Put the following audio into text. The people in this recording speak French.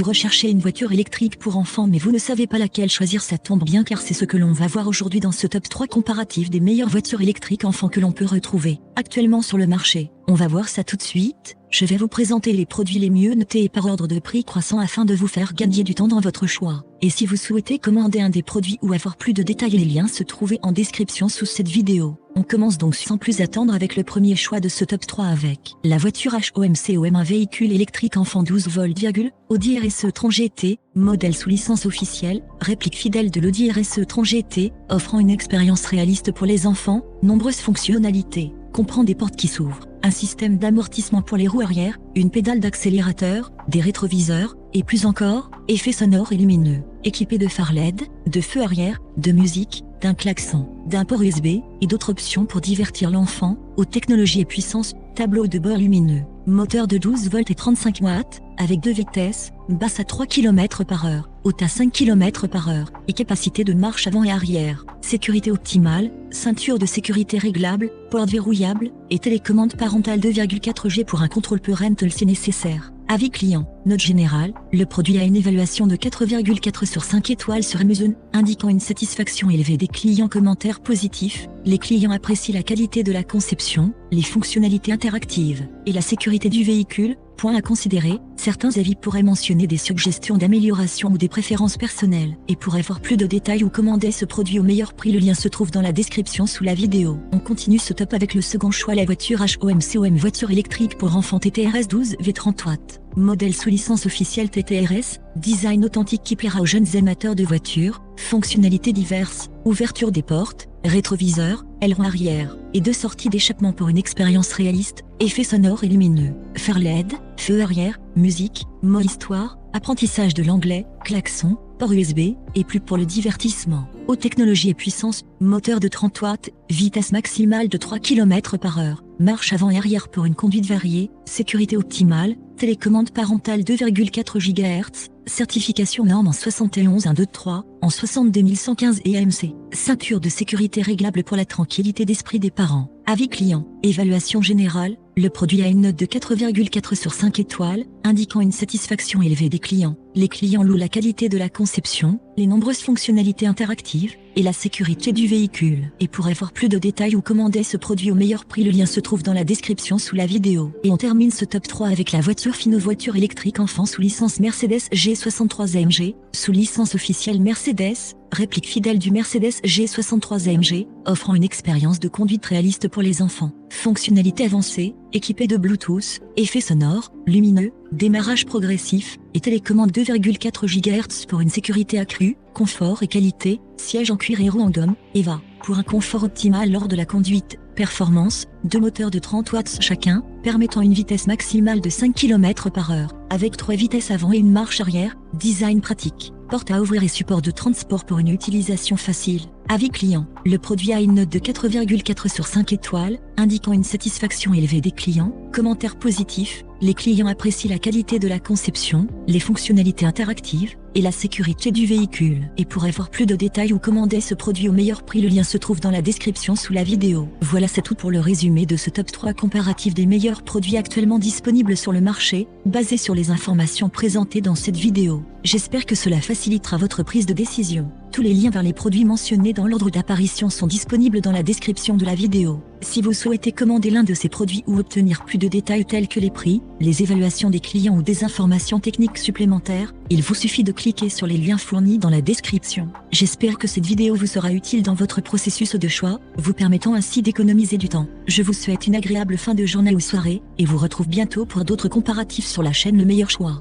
Vous recherchez une voiture électrique pour enfants mais vous ne savez pas laquelle choisir, ça tombe bien car c'est ce que l'on va voir aujourd'hui dans ce top 3 comparatif des meilleures voitures électriques enfants que l'on peut retrouver actuellement sur le marché. On va voir ça tout de suite. Je vais vous présenter les produits les mieux notés et par ordre de prix croissant afin de vous faire gagner du temps dans votre choix. Et si vous souhaitez commander un des produits ou avoir plus de détails, les liens se trouvent en description sous cette vidéo. On commence donc sans plus attendre avec le premier choix de ce top 3 avec la voiture HOMC-OM, un véhicule électrique enfant 12 volts, Audi RS e-tron GT, modèle sous licence officielle, réplique fidèle de l'Audi RS e-tron GT, offrant une expérience réaliste pour les enfants, nombreuses fonctionnalités, comprend des portes qui s'ouvrent, un système d'amortissement pour les roues arrière, une pédale d'accélérateur, des rétroviseurs, et plus encore, effets sonores et lumineux, équipé de phares LED, de feux arrière, de musique, d'un klaxon, d'un port USB, et d'autres options pour divertir l'enfant, aux technologies et puissance, tableau de bord lumineux, moteur de 12 volts et 35 watts, avec 2 vitesses, basse à 3 km/h, haute à 5 km/h, et capacité de marche avant et arrière, sécurité optimale, ceinture de sécurité réglable, porte verrouillable, et télécommande parentale 2,4G pour un contrôle parental si nécessaire. Avis client, note générale, le produit a une évaluation de 4,4 sur 5 étoiles sur Amazon, indiquant une satisfaction élevée des clients. Commentaires positifs, les clients apprécient la qualité de la conception, les fonctionnalités interactives, et la sécurité du véhicule. Point à considérer, certains avis pourraient mentionner des suggestions d'amélioration ou des préférences personnelles, et pour avoir plus de détails ou commander ce produit au meilleur prix, le lien se trouve dans la description sous la vidéo. On continue ce top avec le second choix, la voiture HOMC-OM, voiture électrique pour enfants TTRS 12 V 30 watts. Modèle sous licence officielle TTRS, design authentique qui plaira aux jeunes amateurs de voitures, fonctionnalités diverses, ouverture des portes, rétroviseur, aileron arrière, et 2 sorties d'échappement pour une expérience réaliste, effets sonores et lumineux, phares LED, feux arrière, musique, mode histoire, apprentissage de l'anglais, klaxon, port USB, et plus pour le divertissement. Haute technologie et puissance, moteur de 30 watts, vitesse maximale de 3 km/h, marche avant et arrière pour une conduite variée, sécurité optimale, télécommande parentale 2,4 GHz, certification norme en 71.1.2.3, en 62115 et AMC, ceinture de sécurité réglable pour la tranquillité d'esprit des parents. Avis client, évaluation générale, le produit a une note de 4,4 sur 5 étoiles, indiquant une satisfaction élevée des clients. Les clients louent la qualité de la conception, les nombreuses fonctionnalités interactives, et la sécurité du véhicule. Et pour avoir plus de détails ou commander ce produit au meilleur prix, le lien se trouve dans la description sous la vidéo. Et on termine ce top 3 avec la voiture Fino, voiture électrique enfant sous licence Mercedes G63 AMG, sous licence officielle Mercedes, réplique fidèle du Mercedes G63 AMG, offrant une expérience de conduite réaliste pour les enfants. Fonctionnalités avancées, équipée de Bluetooth, effets sonores, lumineux, démarrage progressif, et télécommande 2,4 GHz pour une sécurité accrue, confort et qualité, siège en cuir et roues en gomme, EVA, pour un confort optimal lors de la conduite, performance, 2 moteurs de 30 watts chacun, permettant une vitesse maximale de 5 km/h, avec 3 vitesses avant et une marche arrière, design pratique, porte à ouvrir et support de transport pour une utilisation facile. Avis client, le produit a une note de 4,4 sur 5 étoiles, indiquant une satisfaction élevée des clients. Commentaires positifs, les clients apprécient la qualité de la conception, les fonctionnalités interactives, et la sécurité du véhicule. Et pour avoir plus de détails ou commander ce produit au meilleur prix, le lien se trouve dans la description sous la vidéo. Voilà, c'est tout pour le résumé de ce top 3 comparatif des meilleurs produits actuellement disponibles sur le marché, basé sur les informations présentées dans cette vidéo. J'espère que cela facilitera votre prise de décision. Tous les liens vers les produits mentionnés dans l'ordre d'apparition sont disponibles dans la description de la vidéo. Si vous souhaitez commander l'un de ces produits ou obtenir plus de détails tels que les prix, les évaluations des clients ou des informations techniques supplémentaires, il vous suffit de cliquer sur les liens fournis dans la description. J'espère que cette vidéo vous sera utile dans votre processus de choix, vous permettant ainsi d'économiser du temps. Je vous souhaite une agréable fin de journée ou soirée, et vous retrouve bientôt pour d'autres comparatifs sur la chaîne Le Meilleur Choix.